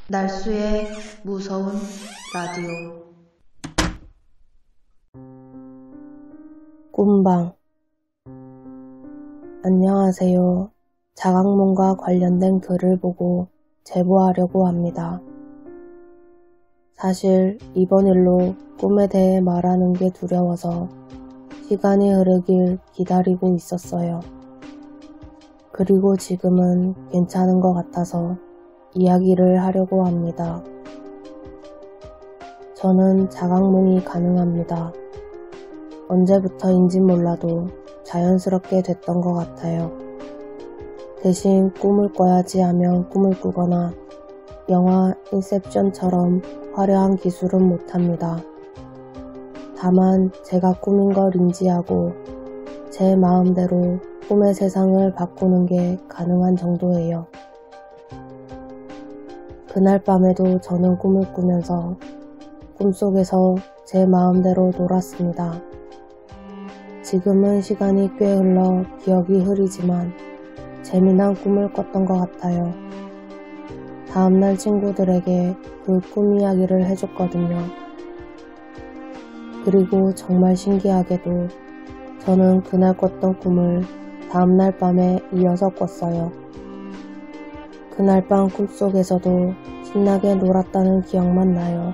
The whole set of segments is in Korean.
날수의 무서운 라디오. 꿈방. 안녕하세요. 자각몽과 관련된 글을 보고 제보하려고 합니다. 사실 이번 일로 꿈에 대해 말하는 게 두려워서 시간이 흐르길 기다리고 있었어요. 그리고 지금은 괜찮은 것 같아서 이야기를 하려고 합니다. 저는 자각몽이 가능합니다. 언제부터인진 몰라도 자연스럽게 됐던 것 같아요. 대신 꿈을 꿔야지 하면 꿈을 꾸거나 영화 인셉션처럼 화려한 기술은 못합니다. 다만 제가 꿈인 걸 인지하고 제 마음대로 꿈의 세상을 바꾸는 게 가능한 정도예요. 그날 밤에도 저는 꿈을 꾸면서 꿈속에서 제 마음대로 놀았습니다. 지금은 시간이 꽤 흘러 기억이 흐리지만 재미난 꿈을 꿨던 것 같아요. 다음날 친구들에게 그 꿈 이야기를 해줬거든요. 그리고 정말 신기하게도 저는 그날 꿨던 꿈을 다음날 밤에 이어서 꿨어요. 그날 밤 꿈속에서도 신나게 놀았다는 기억만 나요.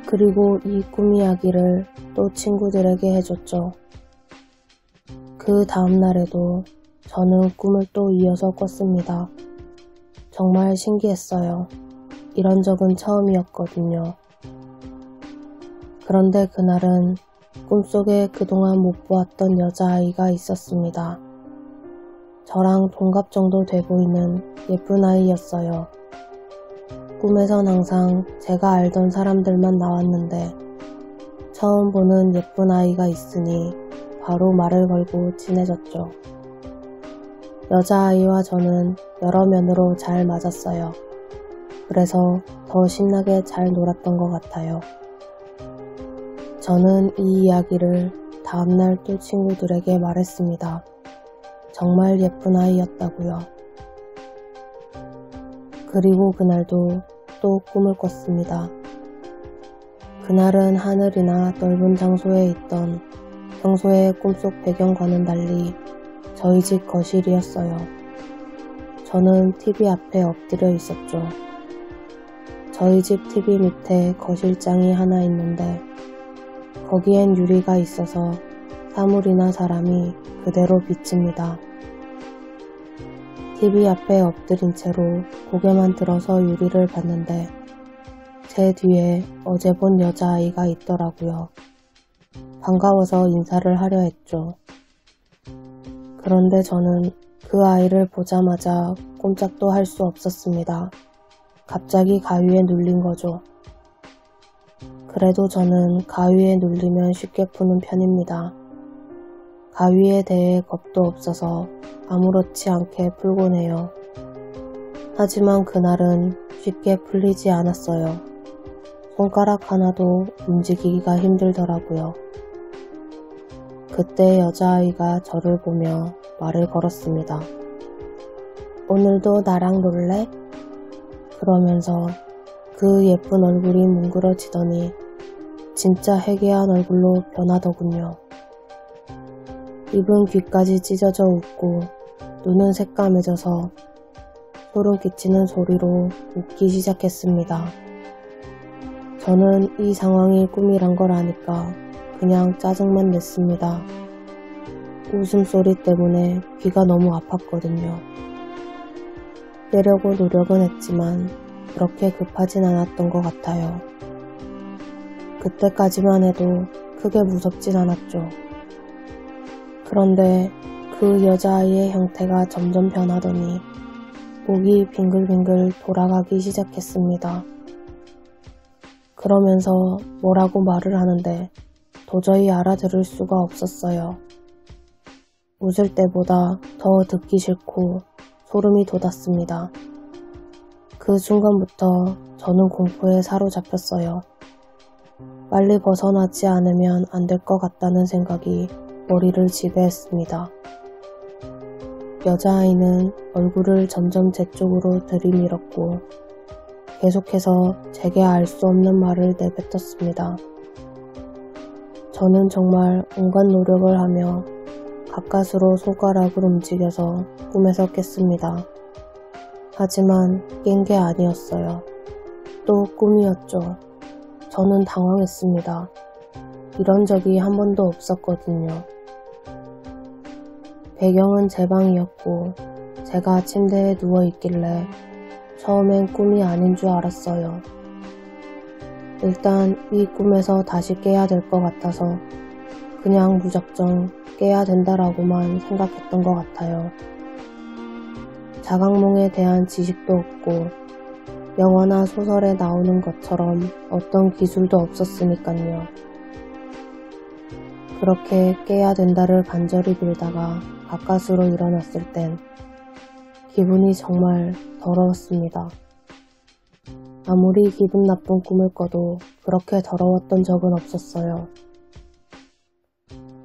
그리고 이 꿈 이야기를 또 친구들에게 해줬죠. 그 다음날에도 저는 꿈을 또 이어서 꿨습니다. 정말 신기했어요. 이런 적은 처음이었거든요. 그런데 그날은 꿈속에 그동안 못 보았던 여자아이가 있었습니다. 저랑 동갑 정도 돼 보이는 예쁜 아이였어요. 꿈에선 항상 제가 알던 사람들만 나왔는데 처음 보는 예쁜 아이가 있으니 바로 말을 걸고 친해졌죠. 여자아이와 저는 여러 면으로 잘 맞았어요. 그래서 더 신나게 잘 놀았던 것 같아요. 저는 이 이야기를 다음날 또 친구들에게 말했습니다. 정말 예쁜 아이였다고요. 그리고 그날도 또 꿈을 꿨습니다. 그날은 하늘이나 넓은 장소에 있던 평소의 꿈속 배경과는 달리 저희 집 거실이었어요. 저는 TV 앞에 엎드려 있었죠. 저희 집 TV 밑에 거실장이 하나 있는데 거기엔 유리가 있어서 사물이나 사람이 그대로 비칩니다. TV 앞에 엎드린 채로 고개만 들어서 유리를 봤는데 제 뒤에 어제 본 여자아이가 있더라고요. 반가워서 인사를 하려 했죠. 그런데 저는 그 아이를 보자마자 꼼짝도 할 수 없었습니다. 갑자기 가위에 눌린 거죠. 그래도 저는 가위에 눌리면 쉽게 푸는 편입니다. 가위에 대해 겁도 없어서 아무렇지 않게 풀곤 해요. 하지만 그날은 쉽게 풀리지 않았어요. 손가락 하나도 움직이기가 힘들더라고요. 그때 여자아이가 저를 보며 말을 걸었습니다. 오늘도 나랑 놀래? 그러면서 그 예쁜 얼굴이 뭉그러지더니 진짜 해괴한 얼굴로 변하더군요. 입은 귀까지 찢어져 웃고 눈은 새까매져서 소름 끼치는 소리로 웃기 시작했습니다. 저는 이 상황이 꿈이란 걸 아니까 그냥 짜증만 냈습니다. 웃음소리 때문에 귀가 너무 아팠거든요. 빼려고 노력은 했지만 그렇게 급하진 않았던 것 같아요. 그때까지만 해도 크게 무섭진 않았죠. 그런데 그 여자아이의 형태가 점점 변하더니 목이 빙글빙글 돌아가기 시작했습니다. 그러면서 뭐라고 말을 하는데 도저히 알아들을 수가 없었어요. 웃을 때보다 더 듣기 싫고 소름이 돋았습니다. 그 순간부터 저는 공포에 사로잡혔어요. 빨리 벗어나지 않으면 안 될 것 같다는 생각이 머리를 지배했습니다. 여자아이는 얼굴을 점점 제 쪽으로 들이밀었고 계속해서 제게 알 수 없는 말을 내뱉었습니다. 저는 정말 온갖 노력을 하며 가까스로 손가락을 움직여서 꿈에서 깼습니다. 하지만 깬 게 아니었어요. 또 꿈이었죠. 저는 당황했습니다. 이런 적이 한 번도 없었거든요. 배경은 제 방이었고 제가 침대에 누워있길래 처음엔 꿈이 아닌 줄 알았어요. 일단 이 꿈에서 다시 깨야 될 것 같아서 그냥 무작정 깨야 된다라고만 생각했던 것 같아요. 자각몽에 대한 지식도 없고 영화나 소설에 나오는 것처럼 어떤 기술도 없었으니까요. 그렇게 깨야 된다를 간절히 빌다가 가까스로 일어났을 땐 기분이 정말 더러웠습니다. 아무리 기분 나쁜 꿈을 꿔도 그렇게 더러웠던 적은 없었어요.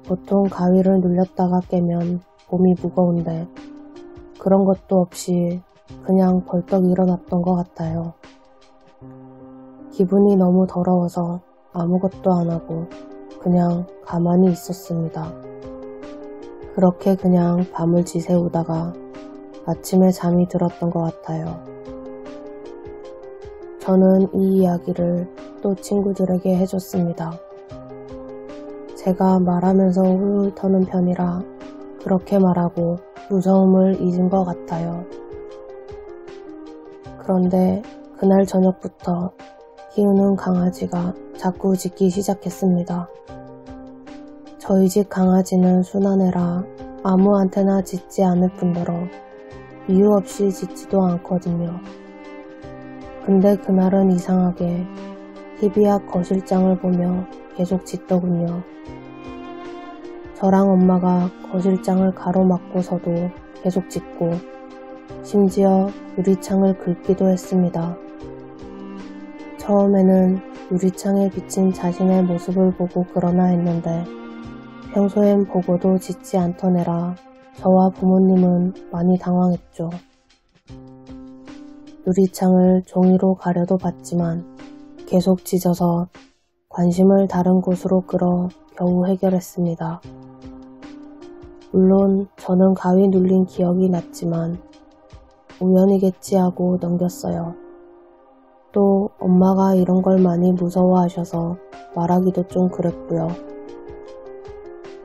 보통 가위를 눌렸다가 깨면 몸이 무거운데 그런 것도 없이 그냥 벌떡 일어났던 것 같아요. 기분이 너무 더러워서 아무것도 안 하고 그냥 가만히 있었습니다. 그렇게 그냥 밤을 지새우다가 아침에 잠이 들었던 것 같아요. 저는 이 이야기를 또 친구들에게 해줬습니다. 제가 말하면서 훌훌 터는 편이라 그렇게 말하고 무서움을 잊은 것 같아요. 그런데 그날 저녁부터 키우는 강아지가 자꾸 짖기 시작했습니다. 저희 집 강아지는 순한 애라 아무한테나 짖지 않을 뿐더러 이유 없이 짖지도 않거든요. 근데 그날은 이상하게 TV 앞 거실장을 보며 계속 짖더군요. 저랑 엄마가 거실장을 가로막고서도 계속 짖고 심지어 유리창을 긁기도 했습니다. 처음에는 유리창에 비친 자신의 모습을 보고 그러나 했는데 평소엔 보고도 짖지 않던 애라 저와 부모님은 많이 당황했죠. 유리창을 종이로 가려도 봤지만 계속 짖어서 관심을 다른 곳으로 끌어 겨우 해결했습니다. 물론 저는 가위 눌린 기억이 났지만 우연이겠지 하고 넘겼어요. 또 엄마가 이런 걸 많이 무서워하셔서 말하기도 좀 그랬고요.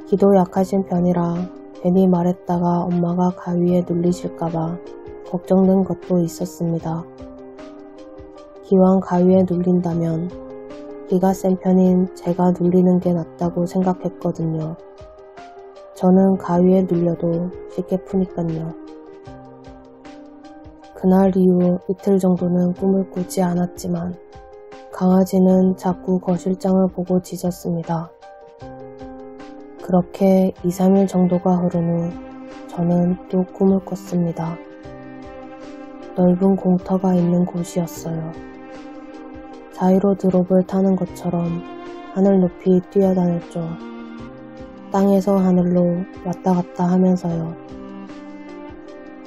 기도 약하신 편이라 괜히 말했다가 엄마가 가위에 눌리실까봐 걱정된 것도 있었습니다. 기왕 가위에 눌린다면 기가 센 편인 제가 눌리는 게 낫다고 생각했거든요. 저는 가위에 눌려도 쉽게 푸니깐요. 그날 이후 이틀 정도는 꿈을 꾸지 않았지만 강아지는 자꾸 거실장을 보고 짖었습니다. 그렇게 2, 3일 정도가 흐른 후 저는 또 꿈을 꿨습니다. 넓은 공터가 있는 곳이었어요. 자이로 드롭을 타는 것처럼 하늘 높이 뛰어다녔죠. 땅에서 하늘로 왔다 갔다 하면서요.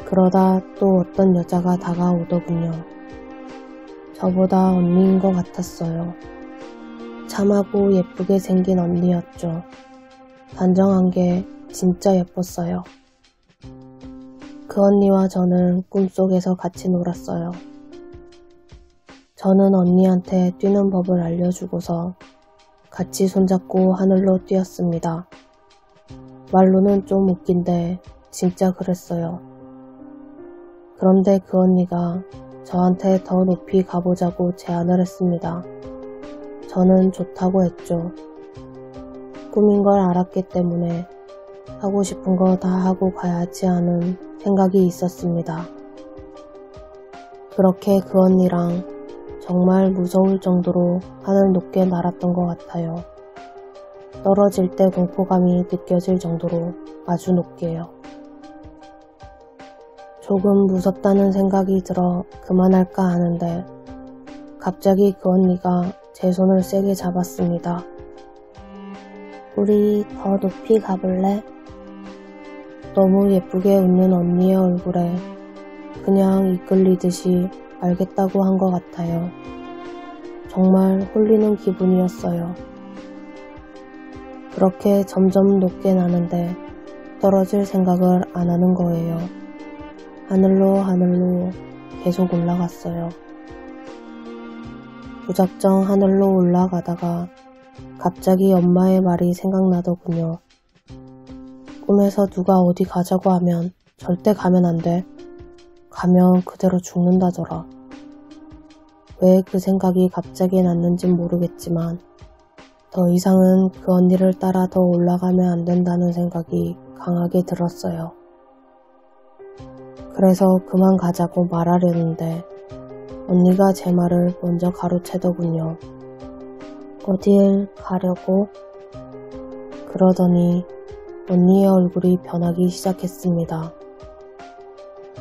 그러다 또 어떤 여자가 다가오더군요. 저보다 언니인 것 같았어요. 참하고 예쁘게 생긴 언니였죠. 단정한 게 진짜 예뻤어요. 그 언니와 저는 꿈속에서 같이 놀았어요. 저는 언니한테 뛰는 법을 알려주고서 같이 손잡고 하늘로 뛰었습니다. 말로는 좀 웃긴데 진짜 그랬어요. 그런데 그 언니가 저한테 더 높이 가보자고 제안을 했습니다. 저는 좋다고 했죠. 꿈인 걸 알았기 때문에 하고 싶은 거 다 하고 가야지 하는 생각이 있었습니다. 그렇게 그 언니랑 정말 무서울 정도로 하늘 높게 날았던 것 같아요. 떨어질 때 공포감이 느껴질 정도로 아주 높게요. 조금 무섭다는 생각이 들어 그만할까 하는데 갑자기 그 언니가 제 손을 세게 잡았습니다. 우리 더 높이 가볼래? 너무 예쁘게 웃는 언니의 얼굴에 그냥 이끌리듯이 알겠다고 한 것 같아요. 정말 홀리는 기분이었어요. 그렇게 점점 높게 나는데 떨어질 생각을 안 하는 거예요. 하늘로 계속 올라갔어요. 무작정 하늘로 올라가다가 갑자기 엄마의 말이 생각나더군요. 꿈에서 누가 어디 가자고 하면 절대 가면 안 돼. 가면 그대로 죽는다더라. 왜 그 생각이 갑자기 났는진 모르겠지만 더 이상은 그 언니를 따라 더 올라가면 안 된다는 생각이 강하게 들었어요. 그래서 그만 가자고 말하려는데 언니가 제 말을 먼저 가로채더군요. 어딜 가려고? 그러더니 언니의 얼굴이 변하기 시작했습니다.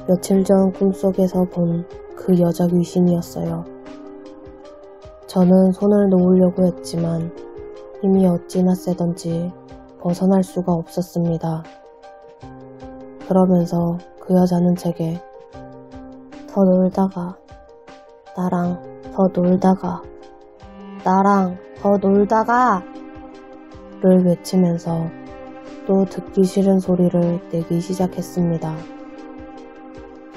며칠 전 꿈속에서 본 그 여자 귀신이었어요. 저는 손을 놓으려고 했지만 힘이 어찌나 세던지 벗어날 수가 없었습니다. 그러면서 그 여자는 제게 더 놀다가 나랑 더 놀다가 나랑 더 놀다가 를 외치면서 또 듣기 싫은 소리를 내기 시작했습니다.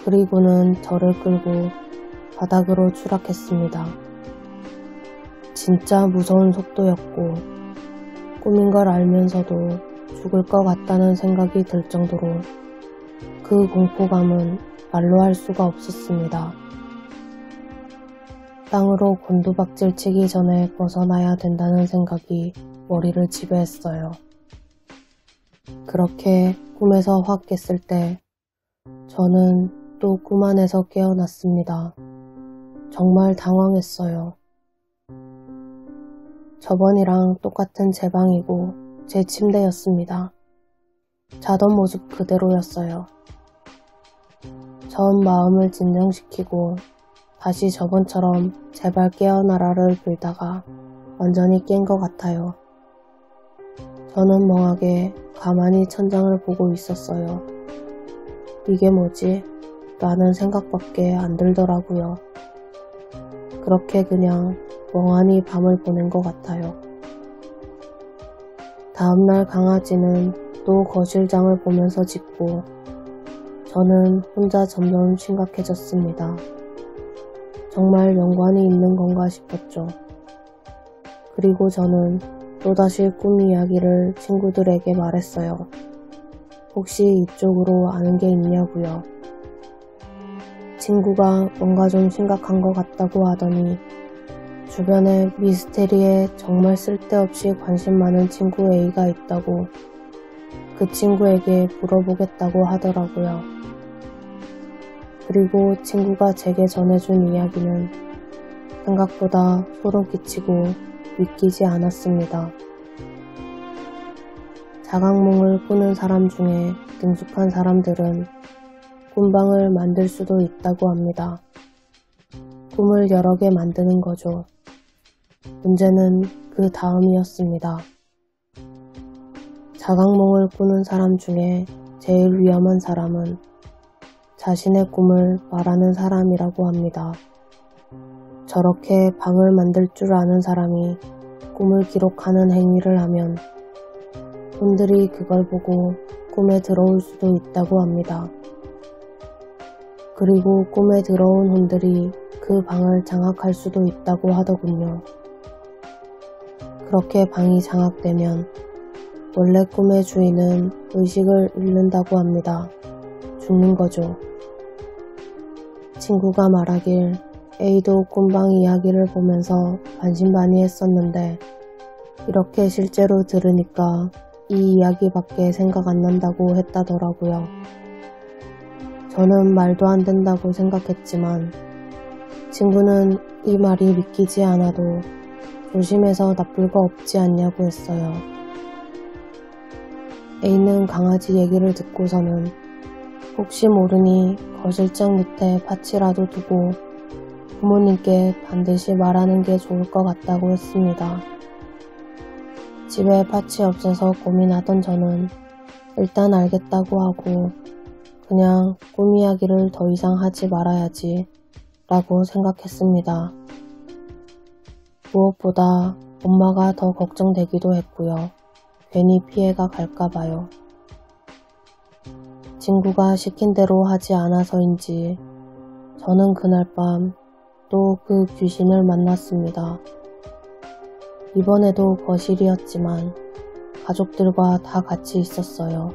그리고는 저를 끌고 바닥으로 추락했습니다. 진짜 무서운 속도였고 꿈인 걸 알면서도 죽을 것 같다는 생각이 들 정도로 그 공포감은 말로 할 수가 없었습니다. 땅으로 곤두박질 치기 전에 벗어나야 된다는 생각이 머리를 지배했어요. 그렇게 꿈에서 확 깼을 때 저는 또 꿈 안에서 깨어났습니다. 정말 당황했어요. 저번이랑 똑같은 제 방이고 제 침대였습니다. 자던 모습 그대로였어요. 전 마음을 진정시키고 다시 저번처럼 제발 깨어나라를 빌다가 완전히 깬 것 같아요. 저는 멍하게 가만히 천장을 보고 있었어요. 이게 뭐지? 라는 생각밖에 안 들더라고요. 그렇게 그냥 멍하니 밤을 보낸 것 같아요. 다음날 강아지는 또 거실장을 보면서 짖고 저는 혼자 점점 심각해졌습니다. 정말 연관이 있는 건가 싶었죠. 그리고 저는 또다시 꿈 이야기를 친구들에게 말했어요. 혹시 이쪽으로 아는 게 있냐고요. 친구가 뭔가 좀 심각한 것 같다고 하더니 주변에 미스테리에 정말 쓸데없이 관심 많은 친구 A가 있다고 그 친구에게 물어보겠다고 하더라고요. 그리고 친구가 제게 전해준 이야기는 생각보다 소름 끼치고 믿기지 않았습니다. 자각몽을 꾸는 사람 중에 능숙한 사람들은 꿈방을 만들 수도 있다고 합니다. 꿈을 여러 개 만드는 거죠. 문제는 그 다음이었습니다. 자각몽을 꾸는 사람 중에 제일 위험한 사람은 자신의 꿈을 말하는 사람이라고 합니다. 저렇게 방을 만들 줄 아는 사람이 꿈을 기록하는 행위를 하면 혼들이 그걸 보고 꿈에 들어올 수도 있다고 합니다. 그리고 꿈에 들어온 혼들이 그 방을 장악할 수도 있다고 하더군요. 그렇게 방이 장악되면 원래 꿈의 주인은 의식을 잃는다고 합니다. 죽는 거죠. 친구가 말하길 A도 꿈방 이야기를 보면서 반신반의했었는데 이렇게 실제로 들으니까 이 이야기밖에 생각 안 난다고 했다더라고요. 저는 말도 안 된다고 생각했지만 친구는 이 말이 믿기지 않아도 조심해서 나쁠 거 없지 않냐고 했어요. A는 강아지 얘기를 듣고서는 혹시 모르니 거실장 밑에 팥이라도 두고 부모님께 반드시 말하는 게 좋을 것 같다고 했습니다. 집에 팥이 없어서 고민하던 저는 일단 알겠다고 하고 그냥 꿈 이야기를 더 이상 하지 말아야지 라고 생각했습니다. 무엇보다 엄마가 더 걱정되기도 했고요. 괜히 피해가 갈까봐요. 친구가 시킨 대로 하지 않아서인지 저는 그날 밤 또 그 귀신을 만났습니다. 이번에도 거실이었지만 가족들과 다 같이 있었어요.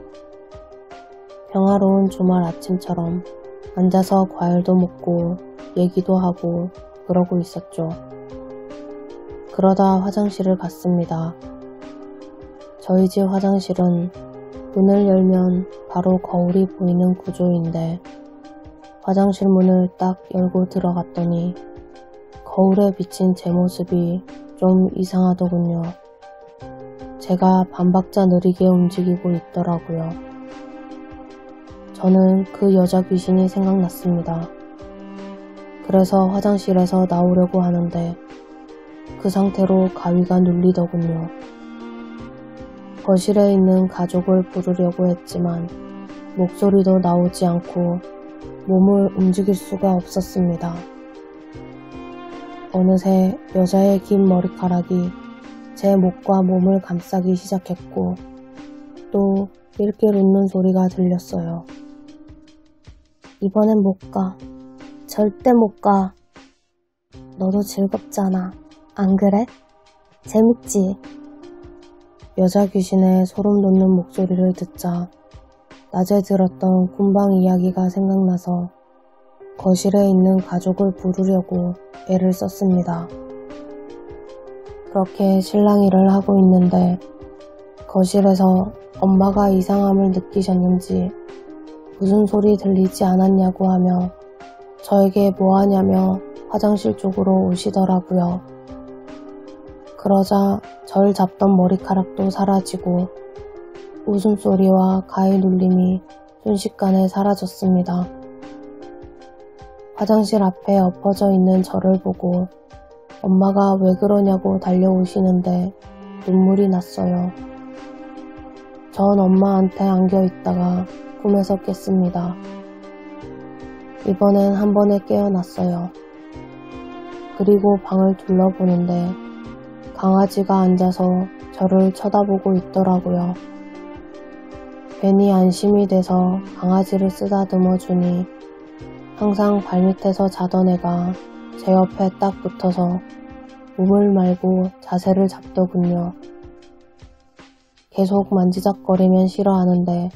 평화로운 주말 아침처럼 앉아서 과일도 먹고 얘기도 하고 그러고 있었죠. 그러다 화장실을 갔습니다. 저희 집 화장실은 문을 열면 바로 거울이 보이는 구조인데 화장실 문을 딱 열고 들어갔더니 거울에 비친 제 모습이 좀 이상하더군요. 제가 반박자 느리게 움직이고 있더라고요. 저는 그 여자 귀신이 생각났습니다. 그래서 화장실에서 나오려고 하는데 그 상태로 가위가 눌리더군요. 거실에 있는 가족을 부르려고 했지만 목소리도 나오지 않고 몸을 움직일 수가 없었습니다. 어느새 여자의 긴 머리카락이 제 목과 몸을 감싸기 시작했고 또 낄낄 웃는 소리가 들렸어요. 이번엔 못 가. 절대 못 가. 너도 즐겁잖아. 안 그래? 재밌지? 여자 귀신의 소름 돋는 목소리를 듣자 낮에 들었던 꿈방 이야기가 생각나서 거실에 있는 가족을 부르려고 애를 썼습니다. 그렇게 실랑이를 하고 있는데 거실에서 엄마가 이상함을 느끼셨는지 무슨 소리 들리지 않았냐고 하며 저에게 뭐하냐며 화장실 쪽으로 오시더라고요. 그러자 절 잡던 머리카락도 사라지고 웃음소리와 가위 눌림이 순식간에 사라졌습니다. 화장실 앞에 엎어져 있는 저를 보고 엄마가 왜 그러냐고 달려오시는데 눈물이 났어요. 전 엄마한테 안겨 있다가 꿈에서 깼습니다. 이번엔 한 번에 깨어났어요. 그리고 방을 둘러보는데 강아지가 앉아서 저를 쳐다보고 있더라고요. 괜히 안심이 돼서 강아지를 쓰다듬어 주니 항상 발밑에서 자던 애가 제 옆에 딱 붙어서 몸을 말고 자세를 잡더군요. 계속 만지작거리면 싫어하는데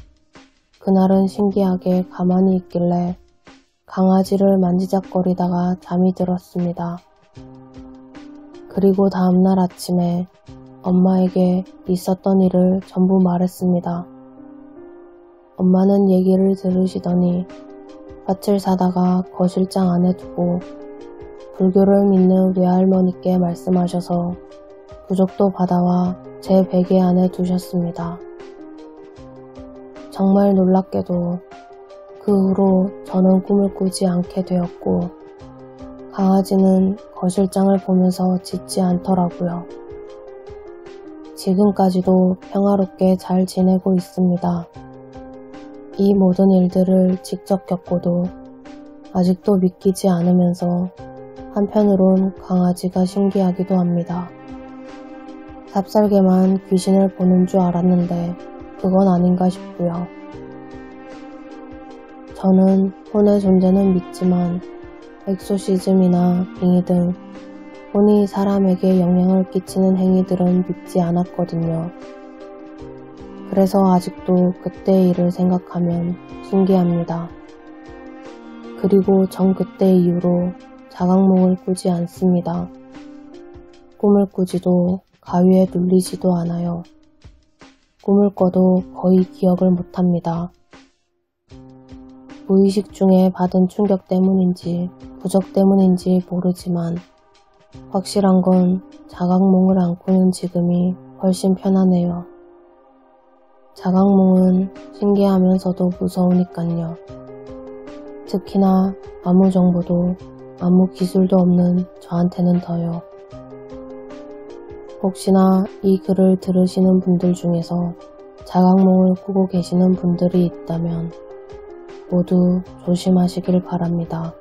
그날은 신기하게 가만히 있길래 강아지를 만지작거리다가 잠이 들었습니다. 그리고 다음날 아침에 엄마에게 있었던 일을 전부 말했습니다. 엄마는 얘기를 들으시더니 밭을 사다가 거실장 안에 두고 불교를 믿는 외할머니께 말씀하셔서 부적도 받아와 제 베개 안에 두셨습니다. 정말 놀랍게도 그 후로 저는 꿈을 꾸지 않게 되었고 강아지는 거실장을 보면서 짖지 않더라고요. 지금까지도 평화롭게 잘 지내고 있습니다. 이 모든 일들을 직접 겪고도 아직도 믿기지 않으면서 한편으론 강아지가 신기하기도 합니다. 삽살개만 귀신을 보는 줄 알았는데 그건 아닌가 싶고요. 저는 혼의 존재는 믿지만 엑소시즘이나 빙의 등 혼이 사람에게 영향을 끼치는 행위들은 믿지 않았거든요. 그래서 아직도 그때의 일을 생각하면 신기합니다. 그리고 전 그때 이후로 자각몽을 꾸지 않습니다. 꿈을 꾸지도 가위에 눌리지도 않아요. 꿈을 꿔도 거의 기억을 못합니다. 무의식 중에 받은 충격 때문인지 부적 때문인지 모르지만 확실한 건 자각몽을 안 꾸는 지금이 훨씬 편하네요. 자각몽은 신기하면서도 무서우니깐요. 특히나 아무 정보도 아무 기술도 없는 저한테는 더요. 혹시나 이 글을 들으시는 분들 중에서 자각몽을 꾸고 계시는 분들이 있다면 모두 조심하시길 바랍니다.